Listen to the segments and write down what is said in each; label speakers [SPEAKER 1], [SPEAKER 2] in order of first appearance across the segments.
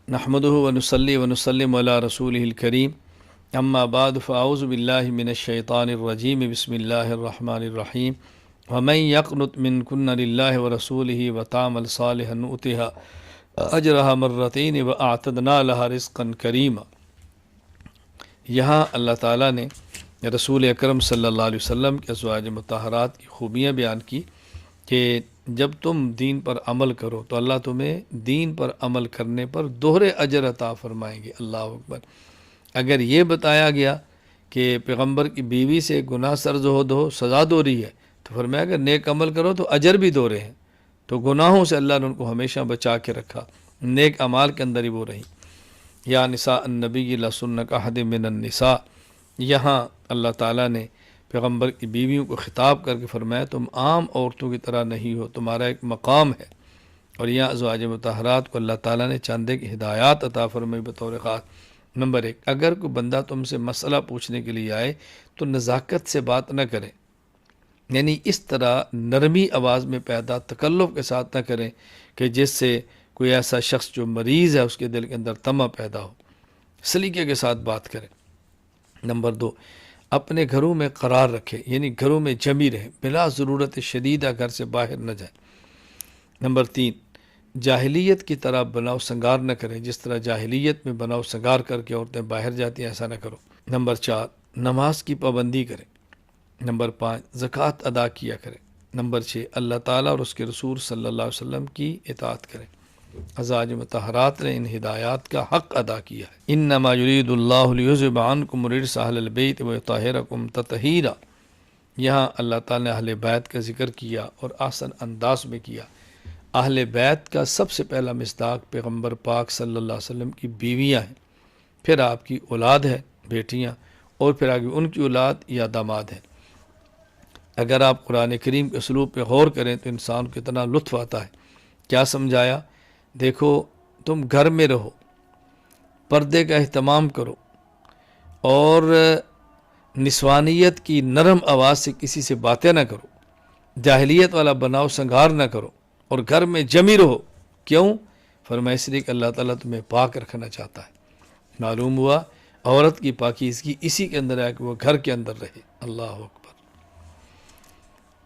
[SPEAKER 1] نحمدہ ونصلی ونسلم علی رسولہ الکریم اما بعد فاعوذ باللہ من الشیطان الرجیم بسم اللہ الرحمن الرحیم ومن یقنط منکن للہ ورسولہ وتعمل صالحا نؤتها اجرها مرتین واعتدنا لها رزقا کریما۔ یہاں اللہ تعالیٰ نے رسول اکرم صلی اللہ علیہ وسلم کے ازواج مطہرات کی خوبیاں بیان کی کہ جب تم دین پر عمل کرو تو اللہ تمہیں دین پر عمل کرنے پر دوہرے اجر عطا فرمائیں گے۔ اللہ اکبر۔ اگر یہ بتایا گیا کہ پیغمبر کی بیوی سے گناہ سرزد ہو سزا دوہری ہے تو فرمایا اگر نیک عمل کرو تو اجر بھی دوہرے ہیں۔ تو گناہوں سے اللہ نے ان کو ہمیشہ بچا کے رکھا، نیک اعمال کے اندر ہی وہ رہیں۔ یا نساء النبی لسن کاحد من النساء، یہاں اللہ تعالیٰ نے پیغمبر کی بیویوں کو خطاب کر کے فرمایا تم عام عورتوں کی طرح نہیں ہو، تمہارا ایک مقام ہے۔ اور یہاں ازواج مطہرات کو اللہ تعالیٰ نے چاندے کی ہدایات عطا فرمائی بطور خاص۔ نمبر 1، اگر کوئی بندہ تم سے مسئلہ پوچھنے کے لیے آئے تو نزاکت سے بات نہ کرے، یعنی اس طرح نرمی آواز میں پیدا تکلف کے ساتھ نہ کریں کہ جس سے کوئی ایسا شخص جو مریض ہے اس کے دل کے اندر طمع پیدا ہو، سلیقے کے ساتھ بات کریں۔ نمبر 2، اپنے گھروں میں قرار رکھے، یعنی گھروں میں جمی رہے، بلا ضرورت شدیدہ گھر سے باہر نہ جائے۔ نمبر 3، جاہلیت کی طرح بناؤ سنگار نہ کریں، جس طرح جاہلیت میں بناؤ سنگار کر کے عورتیں باہر جاتی ہیں ایسا نہ کرو۔ نمبر 4، نماز کی پابندی کریں۔ نمبر 5، زکوٰۃ ادا کیا کریں۔ نمبر 6، اللہ تعالیٰ اور اس کے رسول صلی اللہ علیہ وسلم کی اطاعت کریں۔ ازواج مطہرات نے ان ہدایات کا حق ادا کیا ہے۔ انما یرید اللہ لیذھب عنکم الرجس اہل البیت ویطہرکم تطہیرا۔ یہاں اللہ تعالیٰ نے اہل بیت کا ذکر کیا اور آسن انداز میں کیا۔ اہل بیت کا سب سے پہلا مصداق پیغمبر پاک صلی اللہ علیہ وسلم کی بیویاں ہیں، پھر آپ کی اولاد ہے بیٹیاں، اور پھر آگے ان کی اولاد یا داماد ہیں۔ اگر آپ قرآن کریم کے اسلوب پہ غور کریں تو انسان کو اتنا لطف آتا ہے۔ کیا سمجھایا؟ دیکھو تم گھر میں رہو، پردے کا اہتمام کرو، اور نسوانیت کی نرم آواز سے کسی سے باتیں نہ کرو، جاہلیت والا بناؤ سنگار نہ کرو، اور گھر میں جمی رہو۔ کیوں؟ فرمایا اس لیے کہ اللہ تعالیٰ تمہیں پاک رکھنا چاہتا ہے۔ معلوم ہوا عورت کی پاکیزگی اسی کے اندر ہے کہ وہ گھر کے اندر رہے۔ اللہ اکبر۔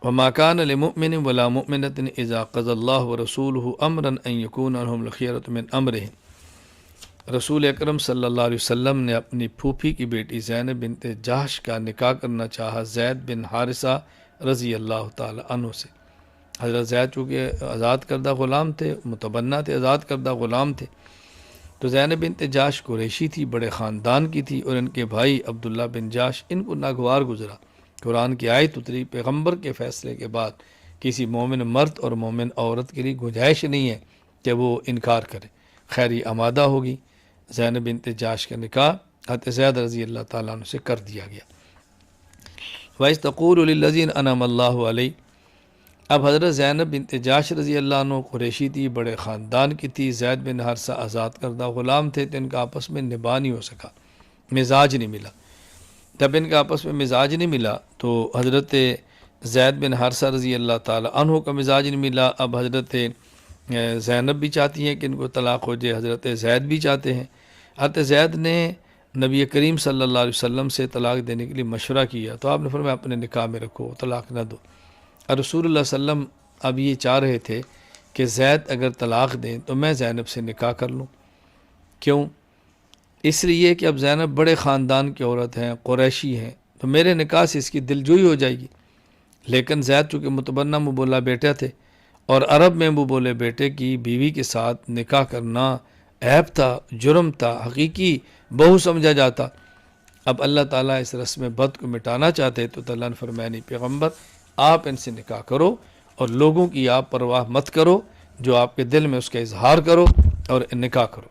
[SPEAKER 1] وما كان لمؤمن ولا مؤمنة اذا قضى الله ورسوله امرا ان يكون لهم الخيرة من امرهم۔ رسول اکرم صلی اللہ علیہ وسلم نے اپنی پھوپھی کی بیٹی زینب بنت جہش کا نکاح کرنا چاہا زید بن حارثہ رضی اللہ تعالی عنہ سے۔ حضرت زید چونکہ آزاد کردہ غلام تھے، متبنہ تھے، آزاد کردہ غلام تھے، تو زینب بنت جہش قریشی تھی، بڑے خاندان کی تھی، اور ان کے بھائی عبداللہ بن جہش ان کو ناگوار گزرا۔ قرآن کی آیت اتری پیغمبر کے فیصلے کے بعد کسی مومن مرد اور مومن عورت کے لیے گنجائش نہیں ہے کہ وہ انکار کرے، خیری آمادہ ہوگی۔ زینب بنت جہش کا نکاح حضرت زید رضی اللہ تعالیٰ عنہ سے کر دیا گیا۔ وَإِذْ تَقُولُ لِلَّذِينَ أَنْعَمَ اللَّهُ عَلَيْهِمْ۔ اب حضرت زینب بنت جہش رضی اللہ عنہ قریشی تھی، بڑے خاندان کی تھی، زید بن حارثہ آزاد کردہ غلام تھے، تو ان کا آپس میں نباہ نہیں ہو سکا، مزاج نہیں ملا۔ جب ان کا آپس میں مزاج نہیں ملا تو حضرت زید بن حارثہ رضی اللہ تعالیٰ عنہ کا مزاج نہیں ملا۔ اب حضرت زینب بھی چاہتی ہیں کہ ان کو طلاق ہو جائے، حضرت زید بھی چاہتے ہیں۔ حضرت زید نے نبی کریم صلی اللہ علیہ وسلم سے طلاق دینے کے لیے مشورہ کیا تو آپ نے فرمایا اپنے نکاح میں رکھو، طلاق نہ دو۔ اور رسول اللہ صلی اللہ علیہ وسلم اب یہ چاہ رہے تھے کہ زید اگر طلاق دیں تو میں زینب سے نکاح کر لوں۔ کیوں؟ اس لیے کہ اب زینب بڑے خاندان کی عورت ہیں، قریشی ہیں، تو میرے نکاح سے اس کی دلجوئی ہو جائے گی۔ لیکن زید چونکہ متبنہ مبولہ بیٹا تھے، اور عرب میں مبولے بیٹے کی بیوی کے ساتھ نکاح کرنا عیب تھا، جرم تھا، حقیقی بہو سمجھا جاتا۔ اب اللہ تعالیٰ اس رسم بد کو مٹانا چاہتے تو اللہ نے فرمایا نہیں پیغمبر آپ ان سے نکاح کرو، اور لوگوں کی آپ پرواہ مت کرو، جو آپ کے دل میں اس کا اظہار کرو اور نکاح کرو۔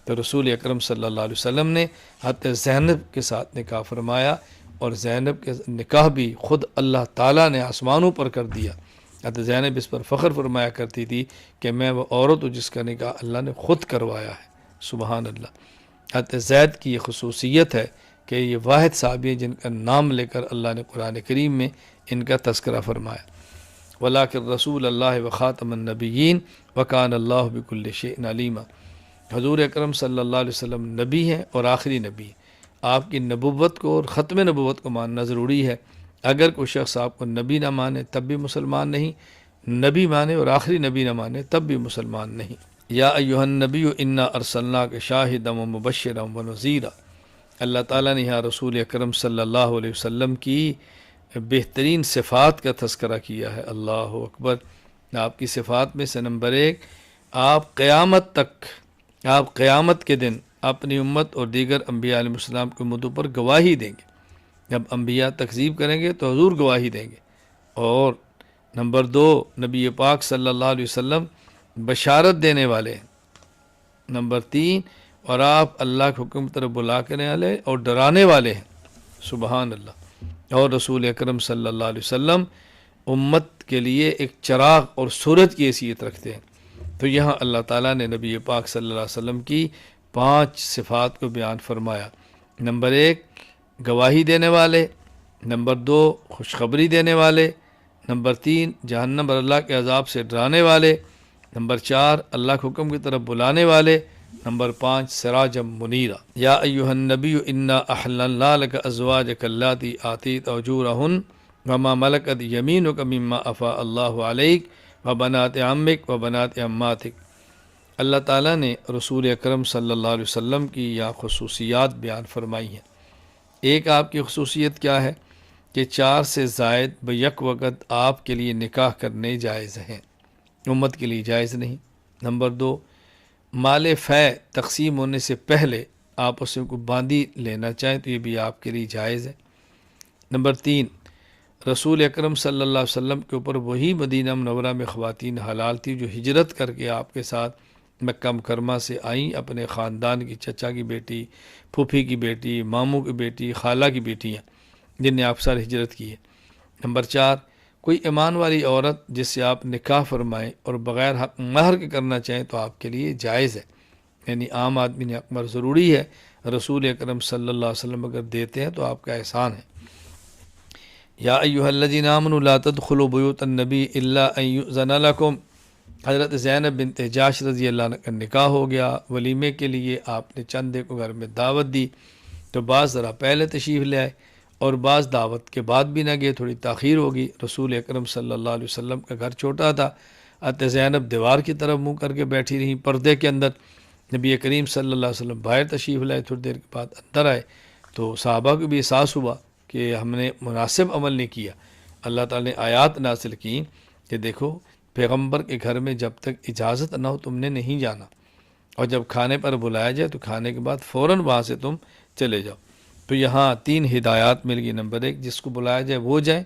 [SPEAKER 1] تو رسول اکرم صلی اللہ علیہ وسلم نے حضرت زینب کے ساتھ نکاح فرمایا، اور زینب کے نکاح بھی خود اللہ تعالیٰ نے آسمانوں پر کر دیا۔ حضرت زینب اس پر فخر فرمایا کرتی تھی کہ میں وہ عورت ہوں جس کا نکاح اللہ نے خود کروایا ہے۔ سبحان اللہ۔ حضرت زید کی یہ خصوصیت ہے کہ یہ واحد صحابی ہیں جن کا نام لے کر اللہ نے قرآن کریم میں ان کا تذکرہ فرمایا۔ وَلَٰكِن رسول اللہ وخاتم النبیین وکان اللہ بکل شیء علیما۔ حضور اکرم صلی اللہ علیہ وسلم نبی ہیں اور آخری نبی ہیں۔ آپ کی نبوت کو اور ختم نبوت کو ماننا ضروری ہے۔ اگر کوئی شخص آپ کو نبی نہ مانے تب بھی مسلمان نہیں، نبی مانے اور آخری نبی نہ مانے تب بھی مسلمان نہیں۔ یا ایھا النبی انا ارسلناک شاہدا ومبشرا ونذیرا، اللہ تعالیٰ نے یہاں رسول اکرم صلی اللہ علیہ وسلم کی بہترین صفات کا تذکرہ کیا ہے۔ اللہ اکبر۔ آپ کی صفات میں سے نمبر 1، آپ قیامت کے دن اپنی امت اور دیگر انبیاء علیہ السلام کے امتوں پر گواہی دیں گے۔ جب انبیاء تکذیب کریں گے تو حضور گواہی دیں گے۔ اور نمبر 2، نبی پاک صلی اللہ علیہ وسلم بشارت دینے والے ہیں۔ نمبر 3، اور آپ اللہ کے حکم طرف بلا کرنے والے اور ڈرانے والے ہیں۔ سبحان اللہ۔ اور رسول اکرم صلی اللہ علیہ وسلم امت کے لیے ایک چراغ اور سورج کی حیثیت رکھتے ہیں۔ تو یہاں اللہ تعالیٰ نے نبی پاک صلی اللہ علیہ وسلم کی 5 صفات کو بیان فرمایا۔ نمبر 1، گواہی دینے والے۔ نمبر 2، خوشخبری دینے والے۔ نمبر 3، جہنم اور اللہ کے عذاب سے ڈرانے والے۔ نمبر 4، اللہ کے حکم کی طرف بلانے والے۔ نمبر 5، سراجا منیرا۔ یا ایھا النبی انا احللنا لک ازواجک اللاتی آتیت اجورہن وما ملکت یمینک مما افاء اللہ علیک وبنات عمک وبنات عماتک۔ اللہ تعالیٰ نے رسول اکرم صلی اللہ علیہ وسلم کی یا خصوصیات بیان فرمائی ہیں۔ ایک آپ کی خصوصیت کیا ہے کہ 4 سے زائد بیک وقت آپ کے لیے نکاح کرنے جائز ہیں، امت کے لیے جائز نہیں۔ نمبر 2، مال فے تقسیم ہونے سے پہلے آپ اسے کو باندھی لینا چاہیں تو یہ بھی آپ کے لیے جائز ہے۔ نمبر 3، رسول اکرم صلی اللہ علیہ وسلم کے اوپر وہی مدینہ منورہ میں خواتین حلال تھی جو ہجرت کر کے آپ کے ساتھ مکہ مکرمہ سے آئیں، اپنے خاندان کی، چچا کی بیٹی، پھوپھی کی بیٹی، ماموں کی بیٹی، خالہ کی بیٹیاں جن نے آپ ساتھ ہجرت کی ہے۔ نمبر 4، کوئی ایمان والی عورت جس سے آپ نکاح فرمائیں اور بغیر حق مہر کے کرنا چاہیں تو آپ کے لیے جائز ہے، یعنی عام آدمی نے حق مہر ضروری ہے، رسول اکرم صلی اللہ علیہ وسلم اگر دیتے ہیں تو آپ کا احسان ہے۔ یا ایھا الذین آمنوا لا تدخلوا بیوت النبی الا ان یؤذن لکم، حضرت زینب بنت جاش رضی اللہ عنہ کا نکاح ہو گیا، ولیمے کے لیے آپ نے چندے کو گھر میں دعوت دی تو بعض ذرا پہلے تشریف لے آئے اور بعض دعوت کے بعد بھی نہ گئے، تھوڑی تاخیر ہوگی۔ رسول اکرم صلی اللہ علیہ وسلم کا گھر چھوٹا تھا، حضرت زینب دیوار کی طرف منہ کر کے بیٹھی رہیں پردے کے اندر، نبی کریم صلی اللہ علیہ وسلم باہر تشریف لائے، تھوڑی دیر کے بعد اندر آئے تو صحابہ کو بھی احساس ہوا کہ ہم نے مناسب عمل نہیں کیا۔ اللہ تعالیٰ نے آیات نازل کی کہ دیکھو پیغمبر کے گھر میں جب تک اجازت نہ ہو تم نے نہیں جانا، اور جب کھانے پر بلایا جائے تو کھانے کے بعد فوراً وہاں سے تم چلے جاؤ۔ تو یہاں 3 ہدایات مل گئی۔ نمبر 1، جس کو بلایا جائے وہ جائیں۔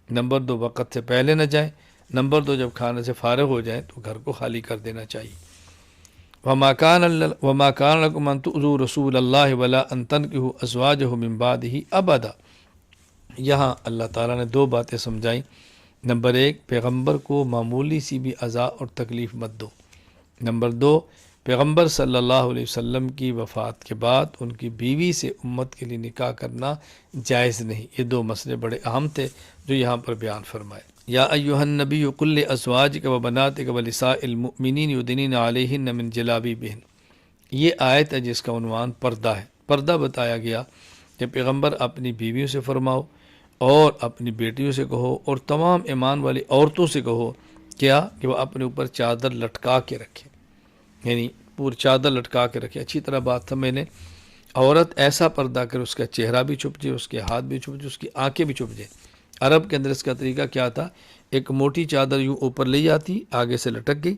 [SPEAKER 1] نمبر 2، وقت سے پہلے نہ جائیں۔ نمبر 2، جب کھانے سے فارغ ہو جائیں تو گھر کو خالی کر دینا چاہیے۔ وما كان لكم ان تؤذوا رسول اللہ ولا ان تنكحوا ازواجه من بعده ابدا۔ یہاں اللہ تعالیٰ نے 2 باتیں سمجھائیں۔ نمبر 1، پیغمبر کو معمولی سی بھی اذا اور تکلیف مت دو۔ نمبر 2، پیغمبر صلی اللہ علیہ وسلم کی وفات کے بعد ان کی بیوی سے امت کے لیے نکاح کرنا جائز نہیں۔ یہ 2 مسئلے بڑے اہم تھے جو یہاں پر بیان فرمائے۔ یا ایھا النبی قل لازواجک وبناتک ونساء المؤمنین یدنین علیہن من جلابیبہن۔ یہ آیت ہے جس کا عنوان پردہ ہے۔ پردہ بتایا گیا کہ پیغمبر اپنی بیویوں سے فرماؤ اور اپنی بیٹیوں سے کہو اور تمام ایمان والی عورتوں سے کہو کیا کہ وہ اپنے اوپر چادر لٹکا کے رکھیں، یعنی پوری چادر لٹکا کے رکھیں۔ اچھی طرح بات سمجھ لیں، عورت ایسا پردہ کرے اس کا چہرہ بھی چھپ جائے، اس کے ہاتھ بھی چھپ جائے، اس کی آنکھیں بھی چھپ جائیں۔ عرب کے اندر اس کا طریقہ کیا تھا، ایک موٹی چادر یوں اوپر لے جاتی، آگے سے لٹک گئی،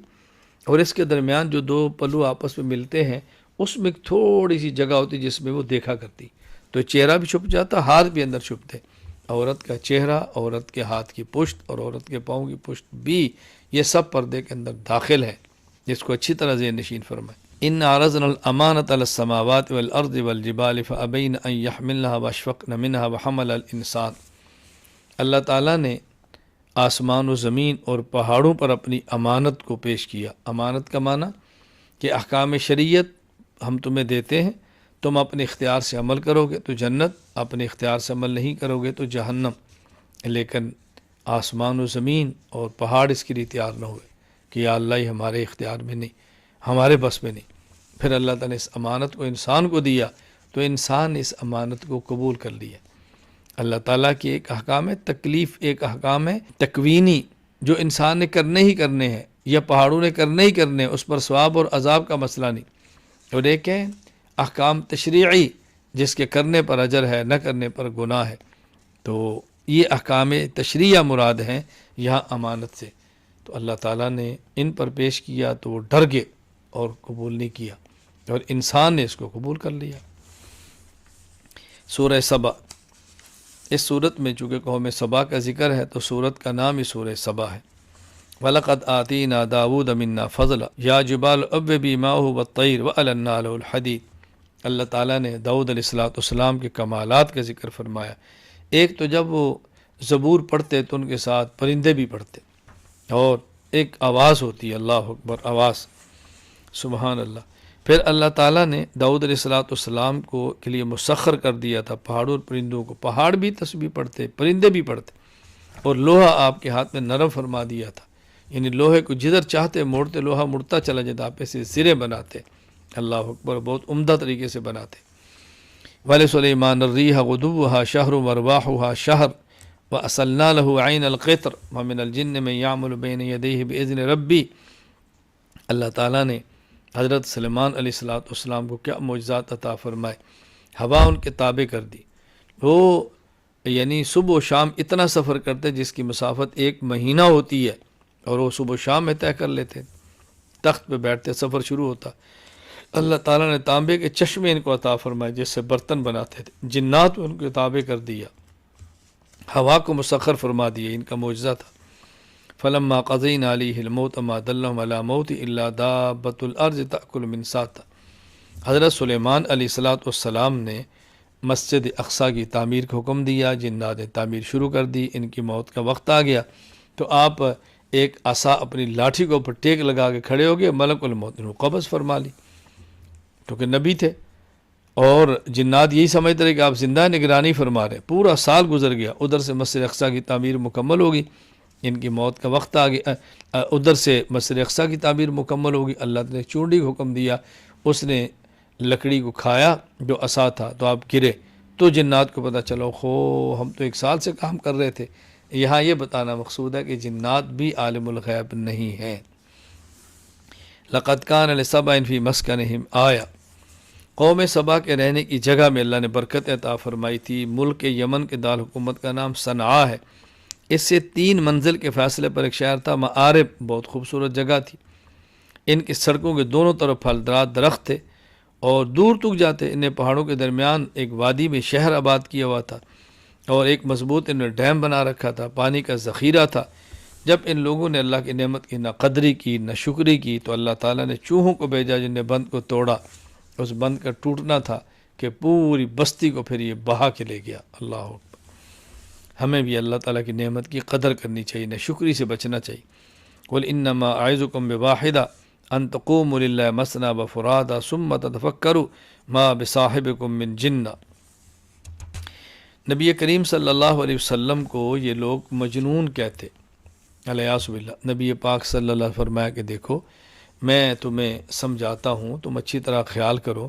[SPEAKER 1] اور اس کے درمیان جو 2 پلو آپس میں ملتے ہیں اس میں ایک تھوڑی سی جگہ ہوتی جس میں وہ دیکھا کرتی، تو چہرہ بھی چھپ جاتا، ہاتھ بھی اندر چھپتے۔ عورت کا چہرہ، عورت کے ہاتھ کی پشت اور عورت کے پاؤں کی پشت بھی یہ سب پردے کے اندر داخل ہے، جس کو اچھی طرح ذہن نشین فرمائے۔ ان عرضنا الامانۃ علی السماوات والارض والجبال فابین ان یحملنها واشفقن منها وحمل الانسان۔ اللہ تعالیٰ نے آسمان و زمین اور پہاڑوں پر اپنی امانت کو پیش کیا۔ امانت کا معنی کہ احکام شریعت ہم تمہیں دیتے ہیں، تم اپنے اختیار سے عمل کرو گے تو جنت، اپنے اختیار سے عمل نہیں کرو گے تو جہنم۔ لیکن آسمان و زمین اور پہاڑ اس کے لیے تیار نہ ہوئے کہ یا اللہ یہ ہمارے اختیار میں نہیں، ہمارے بس میں نہیں۔ پھر اللہ تعالیٰ نے اس امانت کو انسان کو دیا تو انسان نے اس امانت کو قبول کر لیا۔ اللہ تعالیٰ کی ایک احکام ہے تکلیف، ایک احکام ہے تکوینی جو انسان نے کرنے ہی کرنے ہیں یا پہاڑوں نے کرنے ہی کرنے ہیں، اس پر ثواب اور عذاب کا مسئلہ نہیں۔ اور ایک ہے احکام تشریعی جس کے کرنے پر اجر ہے، نہ کرنے پر گناہ ہے۔ تو یہ احکام تشریعہ مراد ہیں یہاں امانت سے۔ تو اللہ تعالیٰ نے ان پر پیش کیا تو وہ ڈر گئے اور قبول نہیں کیا، اور انسان نے اس کو قبول کر لیا۔ سورہ سبا، اس صورت میں چونکہ قوم سبا کا ذکر ہے تو صورت کا نام ہی سورہ سبا ہے۔ وَلَقَدْ آتِينَا دَاوُودَ مِنَّا فَضْلًا يَا جِبَالُ أَوِّبِي مَعَهُ وَالطَّيْرَ وَأَلَنَّا لَهُ الْحَدِيدَ۔ اللہ تعالیٰ نے داؤد علیہ السلام کے کمالات کا ذکر فرمایا۔ ایک تو جب وہ زبور پڑھتے تو ان کے ساتھ پرندے بھی پڑھتے، اور ایک آواز ہوتی ہے، اللہ اکبر، آواز، سبحان اللہ۔ پھر اللہ تعالیٰ نے داؤد علیہ السلام کو کے لیے مسخر کر دیا تھا پہاڑوں اور پرندوں کو، پہاڑ بھی تسبیح پڑھتے، پرندے بھی پڑھتے، اور لوہا آپ کے ہاتھ میں نرم فرما دیا تھا، یعنی لوہے کو جدھر چاہتے موڑتے، لوہا مڑتا چلا جاتا، آپ ایسے زرے بناتے، اللہ اکبر، بہت عمدہ طریقے سے بناتے۔ وَلِسُلَيْمَانَ الرِّيحَ غُدُوُّهَا شَهْرٌ وَرْوَاحُهَا شَهْرٌ وَأَصَلْنَا لَهُ عَيْنَ الْقِطْرِ وَمِنَ الْجِنِّ مَن يَعْمَلُ بَيْنَ يَدَيْهِ بِإِذْنِ رَبِّهِ۔ اللہ تعالیٰ نے حضرت سلیمان علیہ السلام کو کیا معجزات عطا فرمائے، ہوا ان کے تابع کر دی، وہ یعنی صبح و شام اتنا سفر کرتے جس کی مسافت 1 مہینہ ہوتی ہے، اور وہ صبح و شام میں طے کر لیتے، تخت پہ بیٹھتے، سفر شروع ہوتا۔ اللہ تعالیٰ نے تانبے کے چشمے ان کو عطا فرمائے جس سے برتن بناتے تھے، جنات ان کو تابع کر دیا، ہوا کو مسخر فرما دیا، ان کا معجزہ تھا۔ فلما قضینا علیہ الموت ما دلهم علی موت الا دابۃ الارض تأکل من ساعتہ۔ حضرت سلیمان علیہ السلام نے مسجد اقصی کی تعمیر کا حکم دیا، جنات نے تعمیر شروع کر دی، ان کی موت کا وقت آ گیا تو آپ ایک عصا اپنی لاٹھی کے اوپر ٹیک لگا کے کھڑے ہو گئے، ملک الموت نے قبض فرما لی، کیونکہ نبی تھے، اور جنات یہی سمجھتے رہے کہ آپ زندہ نگرانی فرما رہے۔ پورا سال گزر گیا، ادھر سے مسجد اقصی کی تعمیر مکمل ہوگی، ان کی موت کا وقت آ گیا، ادھر سے مسجد اقصی کی تعمیر مکمل ہوگی، اللہ نے چونڈی کو حکم دیا، اس نے لکڑی کو کھایا جو عصا تھا، تو آپ گرے، تو جنات کو پتہ چلو ہم تو 1 سال سے کام کر رہے تھے۔ یہاں یہ بتانا مقصود ہے کہ جنات بھی عالم الغیب نہیں ہیں۔ لقد کان لسبأ فی مسکنہم آیہ، قوم سبا کے رہنے کی جگہ میں اللہ نے برکت عطا فرمائی تھی۔ ملک یمن کے دارالحکومت کا نام صنعاء ہے، اس سے 3 منزل کے فاصلے پر ایک شہر تھا، معارب، بہت خوبصورت جگہ تھی، ان کی سڑکوں کے دونوں طرف پھلدار درخت تھے اور دور تک جاتے، انہیں پہاڑوں کے درمیان ایک وادی میں شہر آباد کیا ہوا تھا، اور ایک مضبوط انہوں نے ڈیم بنا رکھا تھا، پانی کا ذخیرہ تھا۔ جب ان لوگوں نے اللہ کی نعمت کی نہ قدری کی نہ شکری کی تو اللہ تعالیٰ نے چوہوں کو بھیجا جن نے بند کو توڑا، اس بند کا ٹوٹنا تھا کہ پوری بستی کو پھر یہ بہا کے لے گیا۔ اللہ اکبر، ہمیں بھی اللہ تعالیٰ کی نعمت کی قدر کرنی چاہیے، نہ شکری سے بچنا چاہیے۔ قُلْ إِنَّمَا أَعِظُكُمْ بِوَاحِدَةٍ أَن تَقُومُوا لِلَّهِ مَثْنَىٰ وَفُرَادَىٰ ثُمَّ تَتَفَكَّرُوا مَا بِصَاحِبِكُم مِّن جِنَّةٍ۔ نبی کریم صلی اللہ علیہ وسلم کو یہ لوگ مجنون کہتے، الیاذ باللہ۔ نبی پاک صلی اللہ علیہ وسلم فرمایا کہ دیکھو میں تمہیں سمجھاتا ہوں، تم اچھی طرح خیال کرو،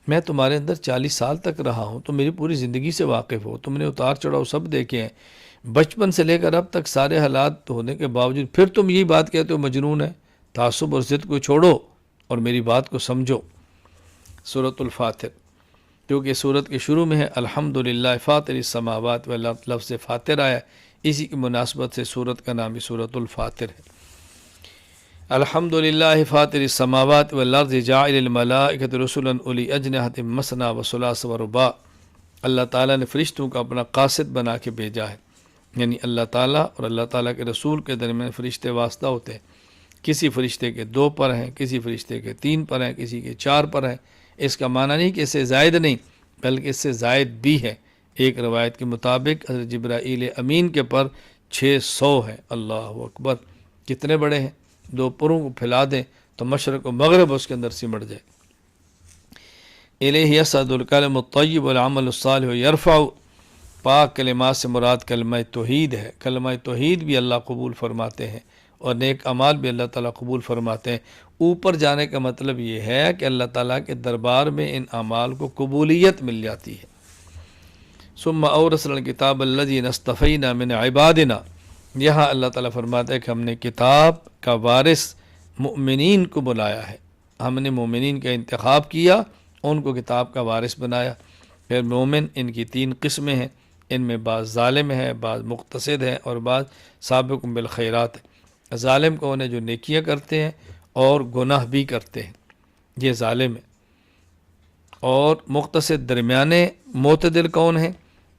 [SPEAKER 1] میں تمہارے اندر 40 سال تک رہا ہوں، تم میری پوری زندگی سے واقف ہو، تم نے اتار چڑھاؤ سب دیکھے ہیں، بچپن سے لے کر اب تک سارے حالات ہونے کے باوجود پھر تم یہی بات کہتے ہو مجنون ہے۔ تعصب اور ضد کو چھوڑو اور میری بات کو سمجھو۔ سورۃ الفاتر، کیونکہ سورت کے شروع میں ہے الحمدللہ فاطر السماوات والارض، لفظ فاتر آیا، اسی کی مناسبت سے سورت کا نام بھی سورۃ الفاتر ہے۔ الحمدللہ فاطر السماوات والارض جاعل الملائکۃ رسلا اولی اجنحۃ مثنی وثلاث ورباع۔ اللہ تعالیٰ نے فرشتوں کو اپنا قاصد بنا کے بھیجا ہے، یعنی اللہ تعالیٰ اور اللہ تعالیٰ کے رسول کے درمیان فرشتے واسطہ ہوتے ہیں، کسی فرشتے کے 2 پر ہیں، کسی فرشتے کے 3 پر ہیں، کسی کے 4 پر ہیں۔ اس کا معنی نہیں کہ اس سے زائد نہیں، بلکہ اس سے زائد بھی ہے۔ ایک روایت کے مطابق حضرت جبرائیل امین کے پر 600 ہیں۔ اللہ اکبر، کتنے بڑے ہیں، 2 پروں کو پھیلا دیں تو مشرق و مغرب اس کے اندر سمٹ جائے۔ الیہ یصعد الکلم الطیب والعمل الصالح یرفع، پاک کلمات سے مراد کلمہ توحید ہے، کلمہ توحید بھی اللہ قبول فرماتے ہیں اور نیک اعمال بھی اللہ تعالیٰ قبول فرماتے ہیں۔ اوپر جانے کا مطلب یہ ہے کہ اللہ تعالیٰ کے دربار میں ان اعمال کو قبولیت مل جاتی ہے۔ ثم اورثنا الکتاب الذین اصطفینا من عبادنا، یہاں اللہ تعالیٰ فرماتا ہے کہ ہم نے کتاب کا وارث مؤمنین کو بلایا ہے، ہم نے مومنین کا انتخاب کیا، ان کو کتاب کا وارث بنایا۔ پھر مومن ان کی 3 قسمیں ہیں، ان میں بعض ظالم ہے، بعض مقتصد ہیں اور بعض سابق بالخیرات ہے۔ ظالم کون ہے؟ جو نیکیاں کرتے ہیں اور گناہ بھی کرتے ہیں، یہ ظالم ہے۔ اور مقتصد درمیانے معتدل کون ہیں؟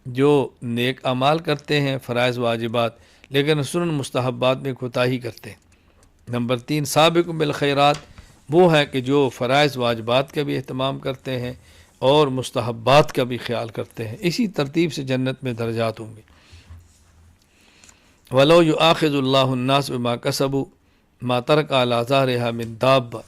[SPEAKER 1] جو نیک اعمال کرتے ہیں، فرائض واجبات، لیکن سنن مستحبات میں کوتاہی کرتے ہیں۔ نمبر 3 سابق بالخیرات، وہ ہے کہ جو فرائض واجبات کا بھی اہتمام کرتے ہیں اور مستحبات کا بھی خیال کرتے ہیں۔ اسی ترتیب سے جنت میں درجات ہوں گے۔ وَلَوْ يُؤَاخِذُ اللَّهُ النَّاسَ بِمَا كَسَبُوا مَا تَرَكَ عَلَىٰ ظَهْرِهَا مِن دَابَّةٍ،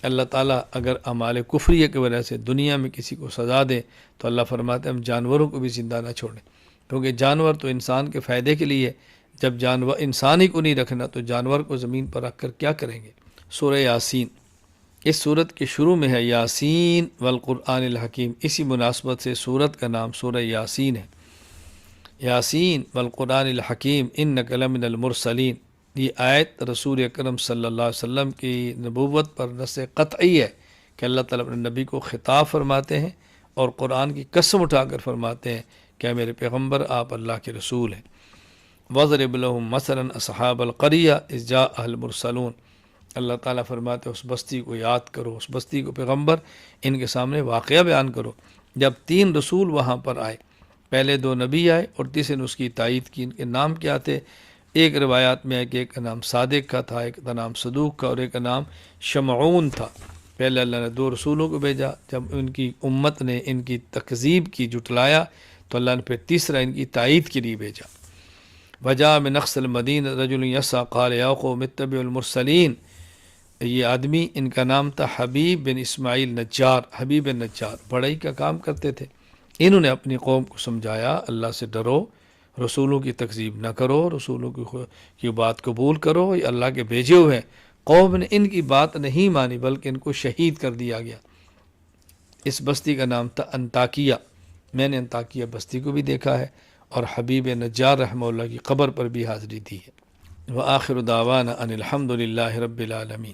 [SPEAKER 1] اللہ تعالیٰ اگر اعمال کفریہ کی وجہ سے دنیا میں کسی کو سزا دے تو اللہ فرماتے ہیں ہم جانوروں کو بھی زندہ نہ چھوڑیں، کیونکہ جانور تو انسان کے فائدے کے لیے، جب جانور انسان ہی کو نہیں رکھنا تو جانور کو زمین پر رکھ کر کیا کریں گے۔ سورہ یاسین، اس سورت کے شروع میں ہے یاسین والقرآن الحکیم، اسی مناسبت سے سورت کا نام سورہ یاسین ہے۔ یاسین والقرآن الحکیم انک لمن المرسلین، یہ آیت رسول اکرم صلی اللہ علیہ وسلم کی نبوت پر نص قطعی ہے کہ اللہ تعالیٰ اپنے نبی کو خطاب فرماتے ہیں اور قرآن کی قسم اٹھا کر فرماتے ہیں کہ اے میرے پیغمبر آپ اللہ کے رسول ہیں۔ وَضْرِبْ لَهُمْ مَثَلًا أَصْحَابَ الْقَرْيَةِ إِذْ جَاءَهَا الْمُرْسَلُونَ، اللہ تعالیٰ فرماتے ہیں اس بستی کو یاد کرو، اس بستی کو پیغمبر ان کے سامنے واقعہ بیان کرو جب 3 رسول وہاں پر آئے، پہلے 2 نبی آئے اور تیسرے نے اس کی تائید کی۔ ان کے نام کیا تھے؟ ایک روایات میں ہے کہ ایک کا نام صادق کا تھا، ایک کا نام صدوق کا اور ایک کا نام شمعون تھا۔ پہلے اللہ نے 2 رسولوں کو بھیجا، جب ان کی امت نے ان کی تکذیب کی، جھٹلایا، تو اللہ نے پھر تیسرا ان کی تائید کے لیے بھیجا۔ وجاء من اقصى المدینہ رجل یسعى قال یا قوم اتبعوا المرسلین، یہ آدمی ان کا نام تھا حبیب بن اسماعیل نجار، حبیب نجار، بڑائی کا کام کرتے تھے۔ انہوں نے اپنی قوم کو سمجھایا اللہ سے ڈرو، رسولوں کی تکذیب نہ کرو، رسولوں کی بات قبول کرو، یہ اللہ کے بھیجے ہوئے ہیں۔ قوم نے ان کی بات نہیں مانی بلکہ ان کو شہید کر دیا گیا۔ اس بستی کا نام تھا انطاکیہ، میں نے انطاکیہ بستی کو بھی دیکھا ہے اور حبیب نجار رحمہ اللہ کی قبر پر بھی حاضری دی ہے۔ وآخر دعوانا ان الحمد للہ رب العالمین۔